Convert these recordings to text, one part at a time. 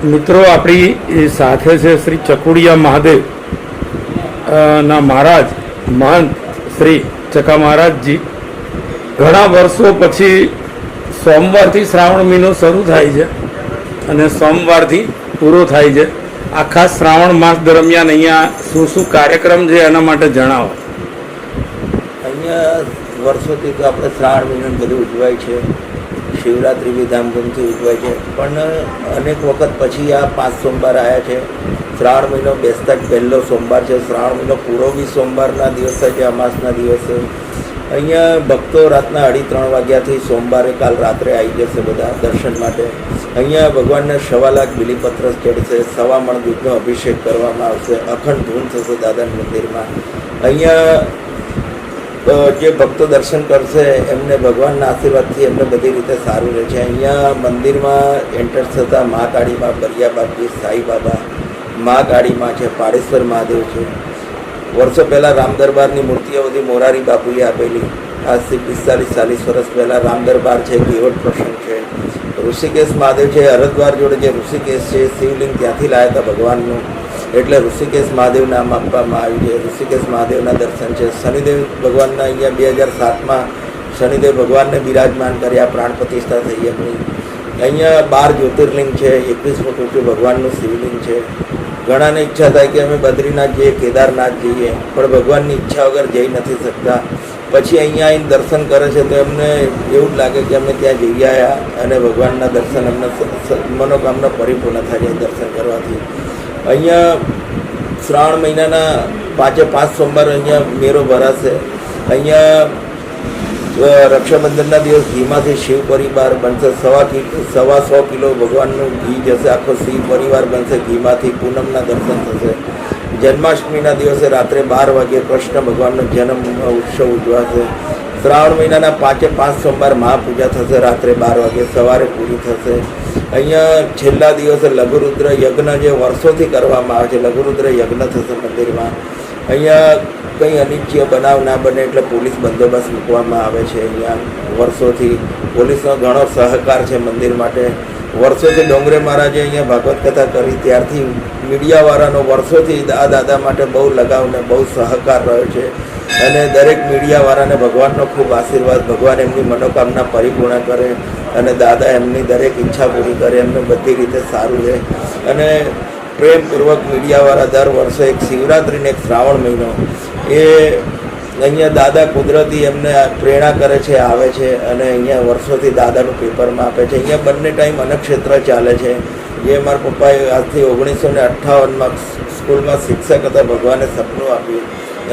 મિત્રો આપણી સાથે છે શ્રી ચકુડિયા મહાદેવ ના મહારાજ મહંત શ્રી ચકા મહારાજજી. ઘણા વર્ષો પછી સોમવારથી શ્રાવણ મહિનો શરૂ થાય છે અને સોમવારથી પૂરો થાય છે. આખા શ્રાવણ માસ દરમિયાન અહીંયા શું શું કાર્યક્રમ છે એના માટે જણાવો. અહીંયા વર્ષોથી તો આપણે શ્રાવણ મહિનાનું બધું ઉજવાય છે. શિવરાત્રિ બી ધામધૂમથી ઉજવાય છે, પણ અનેક વખત પછી આ 5 સોમવાર આવ્યા છે. શ્રાવણ મહિનો બેસતા જ પહેલો સોમવાર છે. શ્રાવણ મહિનો પૂરો બી સોમવારના દિવસે છે, અમાસના દિવસે. અહીંયા ભક્તો રાતના 2:30 વાગ્યાથી સોમવારે કાલ રાત્રે આવી જશે બધા દર્શન માટે. અહીંયા ભગવાનને 1.25 લાખ બિલીપત્ર ચડશે, 1.25 મણ દૂધનો અભિષેક કરવામાં આવશે, અખંડ ધૂન થશે દાદાના મંદિરમાં. અહીંયા જે ભક્તો દર્શન કરશે એમને ભગવાનના આશીર્વાદથી એમને બધી રીતે સારું રહે છે. અહીંયા મંદિરમાં એન્ટર થતાં મહાકાળીમાં, બરિયા બાપજી, સાઈ બાબા, મહાકાળીમાં છે, પાડેશ્વર મહાદેવ છે. વર્ષો પહેલાં રામ દરબારની મૂર્તિઓ બધી મોરારી બાપુએ આપેલી. આજથી 45-40 વર્ષ પહેલાં રામ દરબાર છે, કેવટ પ્રસંગ છે. ઋષિકેશ મહાદેવ છે, હરદ્વાર જોડે જે ઋષિકેશ છે, શિવલિંગ ત્યાંથી લાવ્યા હતા ભગવાનનું, એટલે ઋષિકેશ મહાદેવ નામ આપવામાં આવ્યું છે. ઋષિકેશ મહાદેવના દર્શન છે. શનિદેવ ભગવાનના અહીંયા 2007માં શનિદેવ ભગવાનને બિરાજમાન કર્યા, પ્રાણ પ્રતિષ્ઠા થઈ એમની. અહીંયા 12 જ્યોતિર્લિંગ છે, 21 ફૂટ ઊંચું ભગવાનનું શિવલિંગ છે. ઘણાને ઈચ્છા થાય કે અમે બદ્રીનાથ જઈએ, કેદારનાથ જઈએ, પણ ભગવાનની ઈચ્છા વગર જઈ નથી શકતા. પછી અહીંયા આવીને દર્શન કરે છે તો એમને એવું જ લાગે કે અમે ત્યાં જઈ આવ્યા અને ભગવાનના દર્શન અમને મનોકામના પરિપૂર્ણ થાય છે દર્શન કરવાથી. અહીંયા શ્રાવણ મહિનાના 5 સોમવાર અહીંયા મેળો ભરાશે. અહીંયા રક્ષાબંધનના દિવસ ઘીમાંથી શિવ પરિવાર બનશે. 100 કિલો ભગવાનનું ઘી જશે, આખો શિવ પરિવાર બનશે ઘીમાંથી. પૂનમના દર્શન થશે. જન્માષ્ટમીના દિવસે રાત્રે 12 વાગ્યે કૃષ્ણ ભગવાનનો જન્મ ઉત્સવ ઉજવાશે. શ્રાવણ મહિનાના 5 સોમવાર મહાપૂજા થશે, રાત્રે 12 વાગ્યે, સવારે પૂરી થશે. અહીંયા છેલ્લા દિવસે લઘુરુદ્ર યજ્ઞ જે વર્ષોથી કરવામાં આવે છે, લઘુરુદ્ર યજ્ઞ થશે મંદિરમાં. અહીંયા કંઈ અનિચ્છનીય બનાવ ના બને એટલે પોલીસ બંદોબસ્ત મૂકવામાં આવે છે. અહીંયા વર્ષોથી પોલીસનો ઘણો સહકાર છે મંદિર માટે. વર્ષોથી ડોંગરે મહારાજે અહીંયા ભાગવત કથા કરી ત્યારથી મીડિયાવાળાનો વર્ષોથી આ દાદા માટે બહુ લગાવ ને બહુ સહકાર રહ્યો છે. અને દરેક મીડિયાવાળાને ભગવાનનો ખૂબ આશીર્વાદ, ભગવાન એમની મનોકામના પરિપૂર્ણ કરે અને દાદા એમની દરેક ઈચ્છા પૂરી કરે, એમને બધી રીતે સારું રહે. અને પ્રેમપૂર્વક મીડિયાવાળા દર વર્ષે એક શિવરાત્રિને એક શ્રાવણ મહિનો એ અહીંયા દાદા કુદરતી એમને પ્રેરણા કરે છે, આવે છે અને અહીંયા વર્ષોથી દાદાનું પેપરમાં આપે છે. અહીંયા બંને ટાઈમ અન્નક્ષેત્ર ચાલે છે. જે મારા પપ્પાએ આજથી 1958માં સ્કૂલમાં શિક્ષક હતા, ભગવાને સપનું આપ્યું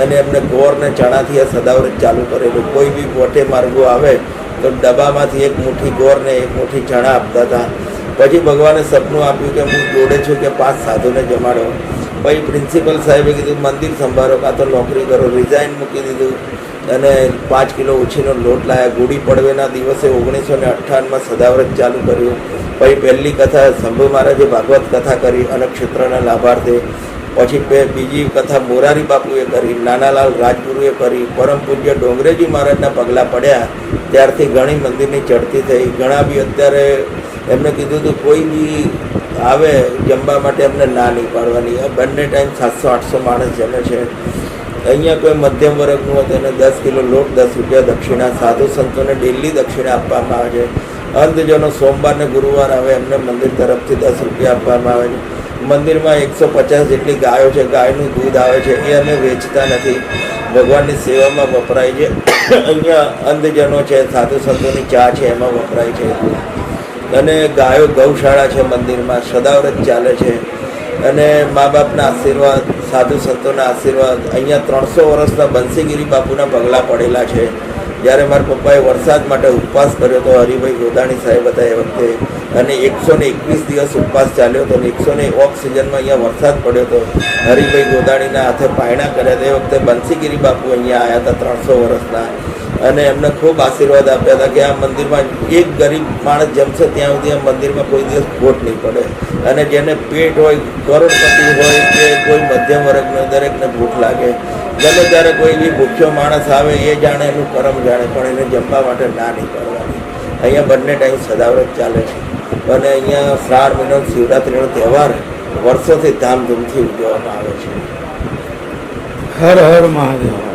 અને એમને ગોળ ને ચણાથી આ સદાવ્રત ચાલુ કરેલું. કોઈ બી મોટે માર્ગો આવે તો ડબ્બામાંથી એક મુઠ્ઠી ગોળ ને એક મુઠ્ઠી ચણા આપતા હતા. પછી ભગવાને સપનું આપ્યું કે હું જોડે છું કે 5 સાધુને જમાડો. પછી પ્રિન્સિપલ સાહેબે કીધું મંદિર સંભાળો, કાં તો નોકરી કરો. રિઝાઇન મૂકી દીધું અને 5 કિલો ઉછીનો લોટ લાવ્યા. ગુડી પડવેના દિવસે 1958માં સદાવ્રત ચાલુ કર્યું. પછી પહેલી કથા શંભુ મહારાજે ભાગવત કથા કરી અન્નક્ષેત્રના લાભાર્થે. પછી બીજી કથા મોરારી બાપુએ કરી, નાનાલાલ રાજગુરુએ કરી. પરમ પૂજ્ય ડોંગરેજી મહારાજના પગલાં પડ્યા ત્યારથી ઘણી મંદિરની ચડતી થઈ. ઘણા બી અત્યારે એમને કીધું હતું કોઈ બી આવે જમવા માટે એમને ના નહીં પાડવાની. બંને ટાઈમ 700-800 માણસ જમે છે. અહીંયા કોઈ મધ્યમ વર્ગનું હોય તો એને 10 કિલો લોટ, 10 રૂપિયા દક્ષિણા. સાધુ સંતોને ડેલી દક્ષિણા આપવામાં આવે છે. અંધજનો સોમવાર ને ગુરુવાર આવે એમને મંદિર તરફથી 10 રૂપિયા આપવામાં આવે છે. મંદિરમાં 150 જેટલી ગાયો છે, ગાયનું દૂધ આવે છે, એ અમે વેચતા નથી, ભગવાનની સેવામાં વપરાય છે. અહીંયા અંધજનો છે, સાધુ સંતોની ચા છે એમાં વપરાય છે. અને ગાયો ગૌશાળા છે મંદિરમાં, સદાવ્રત ચાલે છે. અને મા બાપના આશીર્વાદ, સાધુ સંતોના આશીર્વાદ. અહીંયા 300 વર્ષના બંસીગીરી બાપુના પગલાં પડેલા છે. જ્યારે મારા પપ્પાએ વરસાદ માટે ઉપવાસ કર્યો હતો, હરિભાઈ ગોદાણી સાહેબ હતા એ વખતે, અને 121 દિવસ ઉપવાસ ચાલ્યો હતો. 101 સિઝનમાં અહીંયા વરસાદ પડ્યો હતો. હરિભાઈ ગોદાણીના હાથે પાયણા કર્યા હતા. એ વખતે બંસીગીરી બાપુ અહીંયા આવ્યા હતા 300 વર્ષના, અને એમને ખૂબ આશીર્વાદ આપ્યા હતા કે આ મંદિરમાં એક ગરીબ માણસ જમશે ત્યાં સુધી આ મંદિરમાં કોઈ દિવસ ખોટ નહીં પડે. અને જેને પેટ હોય, કરોડપતિ હોય કે કોઈ મધ્યમ વર્ગનો, દરેકને ભૂખ લાગે. ગમે ત્યારે કોઈ બી ભૂખ્યો માણસ આવે એ જાણે એનું કરમ જાણે, પણ એને જમવા માટે ના નહીં પાડવાની. અહીંયા બંને ટાઈમ સદાવ્રત ચાલે છે અને અહીંયા શ્રાવણ મહિનો શિવરાત્રિનો તહેવાર વર્ષોથી ધામધૂમથી ઉજવવામાં આવે છે. હર હર મહાદેવ.